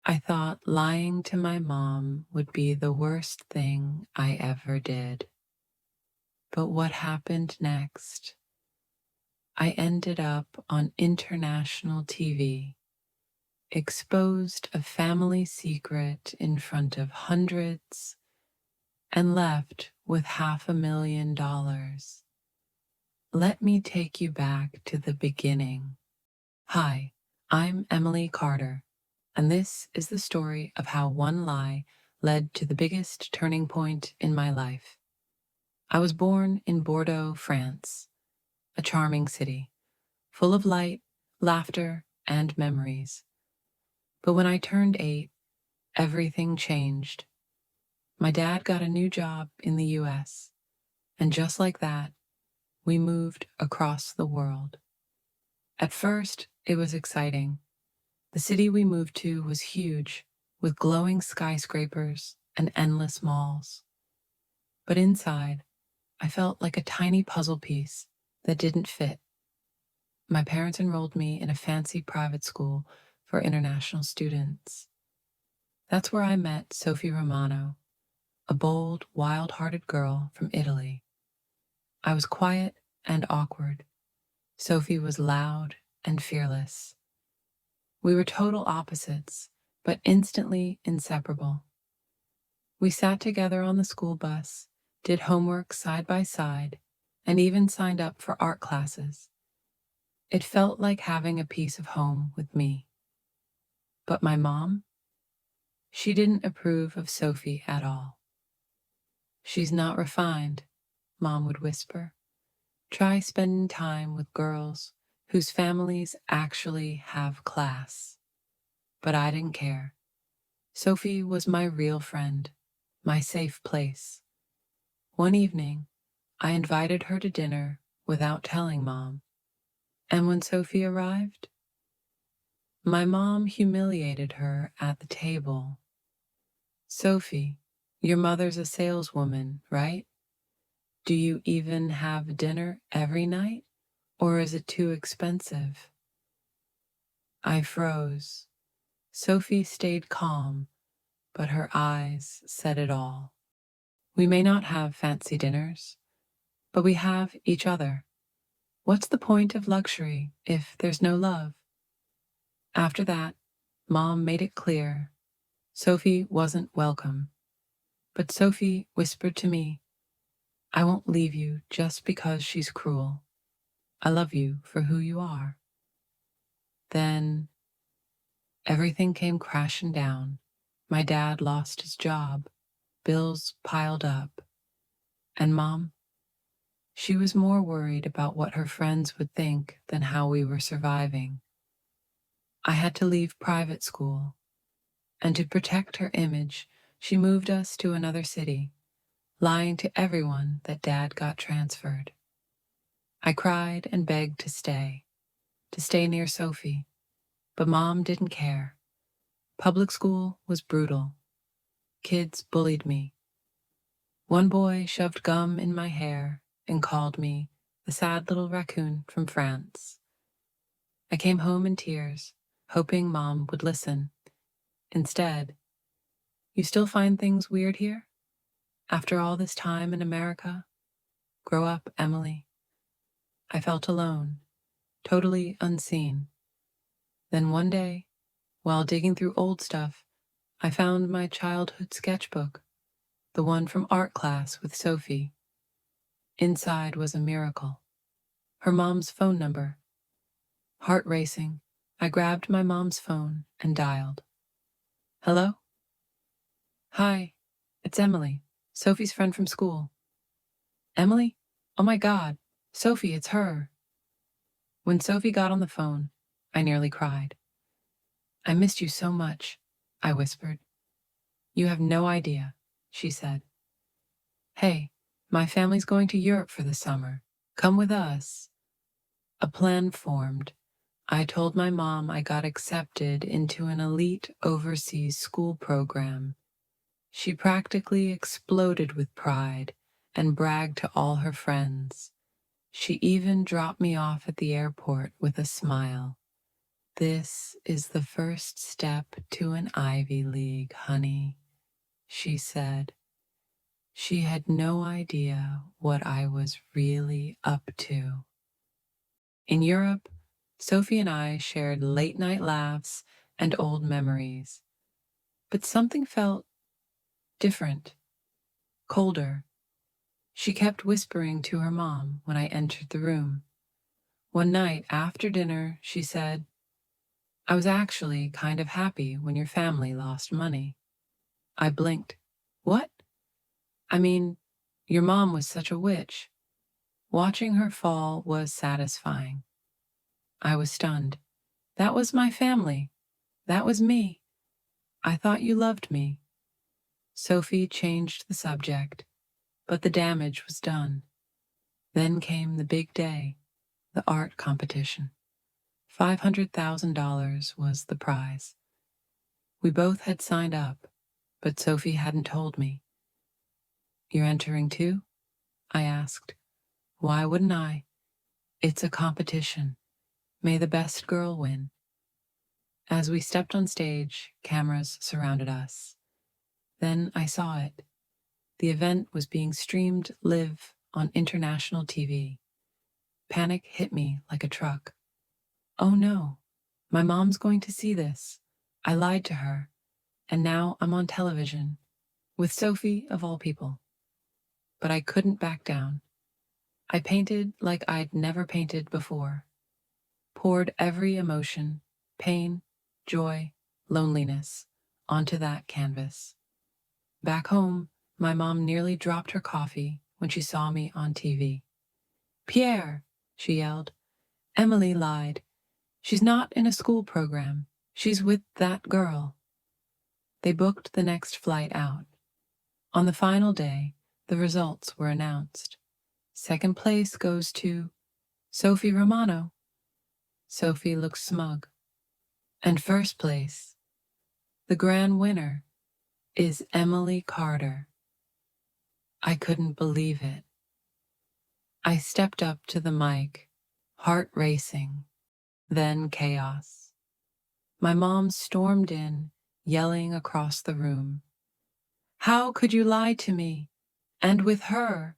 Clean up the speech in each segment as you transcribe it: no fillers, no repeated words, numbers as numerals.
I thought lying to my mom would be the worst thing I ever did. But what happened next? I ended up on international TV, exposed a family secret in front of hundreds, and left with $500,000. Let me take you back to the beginning. Hi, I'm Emily Carter, and this is the story of how one lie led to the biggest turning point in my life. I was born in Bordeaux, France, a charming city, full of light, laughter, and memories. But when I turned 8, everything changed. My dad got a new job in the US, and just like that, we moved across the world. At first, it was exciting. The city we moved to was huge, with glowing skyscrapers and endless malls. But inside, I felt like a tiny puzzle piece that didn't fit. My parents enrolled me in a fancy private school for international students. That's where I met Sophie Romano, a bold, wild-hearted girl from Italy. I was quiet and awkward. Sophie was loud and fearless. We were total opposites, but instantly inseparable. We sat together on the school bus, did homework side by side, and even signed up for art classes. It felt like having a piece of home with me. But my mom? She didn't approve of Sophie at all. "She's not refined," Mom would whisper. "Try spending time with girls whose families actually have class." But I didn't care. Sophie was my real friend, my safe place. One evening, I invited her to dinner without telling Mom. And when Sophie arrived, my mom humiliated her at the table. "Sophie, your mother's a saleswoman, right? Do you even have dinner every night, or is it too expensive?" I froze. Sophie stayed calm, but her eyes said it all. "We may not have fancy dinners, but we have each other. What's the point of luxury if there's no love?" After that, Mom made it clear Sophie wasn't welcome. But Sophie whispered to me, "I won't leave you just because she's cruel. I love you for who you are." Then everything came crashing down. My dad lost his job, bills piled up, and Mom, she was more worried about what her friends would think than how we were surviving. I had to leave private school, and to protect her image, she moved us to another city, lying to everyone that Dad got transferred. I cried and begged to stay near Sophie, but Mom didn't care. Public school was brutal. Kids bullied me. One boy shoved gum in my hair and called me the sad little raccoon from France. I came home in tears, hoping Mom would listen. Instead, "You still find things weird here? After all this time in America? Grow up, Emily." I felt alone, totally unseen. Then one day, while digging through old stuff, I found my childhood sketchbook, the one from art class with Sophie. Inside was a miracle. Her mom's phone number. Heart racing, I grabbed my mom's phone and dialed. "Hello? Hi, it's Emily, Sophie's friend from school." "Emily? Oh my God, Sophie, it's her." When Sophie got on the phone, I nearly cried. "I missed you so much," I whispered. "You have no idea," she said. "Hey, my family's going to Europe for the summer. Come with us." A plan formed. I told my mom I got accepted into an elite overseas school program. She practically exploded with pride and bragged to all her friends. She even dropped me off at the airport with a smile. This is the first step to an Ivy League, honey, she said. She had no idea what I was really up to. In Europe, Sophie and I shared late night laughs and old memories, but something felt different, colder. She kept whispering to her mom when I entered the room. One night after dinner, she said, "I was actually kind of happy when your family lost money." I blinked. What? I mean, your mom was such a witch. Watching her fall was satisfying. I was stunned. That was my family. That was me. I thought you loved me. Sophie changed the subject, but the damage was done. Then came the big day, the art competition. $500,000 was the prize. We both had signed up, but Sophie hadn't told me. You're entering too? I asked. Why wouldn't I? It's a competition. May the best girl win. As we stepped on stage, cameras surrounded us. Then I saw it. The event was being streamed live on international TV. Panic hit me like a truck. Oh no, my mom's going to see this. I lied to her, and now I'm on television, with Sophie of all people. But I couldn't back down. I painted like I'd never painted before. Poured every emotion, pain, joy, loneliness, onto that canvas. Back home, my mom nearly dropped her coffee when she saw me on TV. Pierre, she yelled. Emily lied. She's not in a school program. She's with that girl. They booked the next flight out. On the final day, the results were announced. Second place goes to Sophie Romano. Sophie looked smug. And first place, the grand winner, is Emily Carter. I couldn't believe it. I stepped up to the mic, heart racing, then chaos. My mom stormed in, yelling across the room. How could you lie to me? And with her?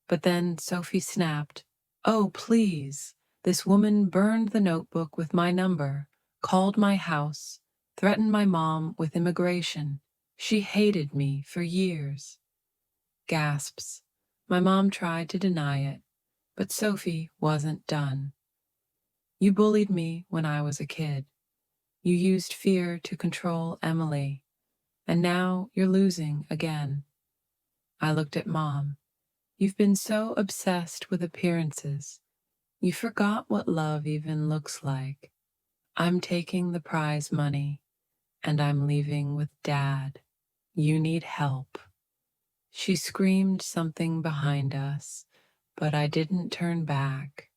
But then Sophie snapped. Oh, please. This woman burned the notebook with my number, called my house, threatened my mom with immigration. She hated me for years. Gasps. My mom tried to deny it, but Sophie wasn't done. You bullied me when I was a kid. You used fear to control Emily, and now you're losing again. I looked at Mom. You've been so obsessed with appearances. You forgot what love even looks like. I'm taking the prize money, and I'm leaving with Dad. You need help. She screamed something behind us, but I didn't turn back.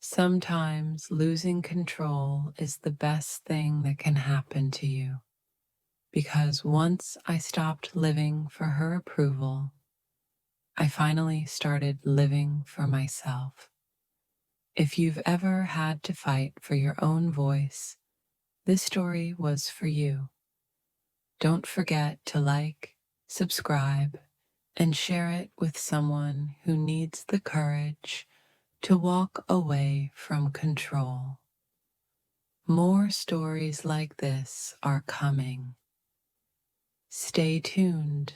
Sometimes losing control is the best thing that can happen to you. Because once I stopped living for her approval, I finally started living for myself. If you've ever had to fight for your own voice, this story was for you. Don't forget to like, subscribe, and share it with someone who needs the courage to walk away from control. More stories like this are coming. Stay tuned.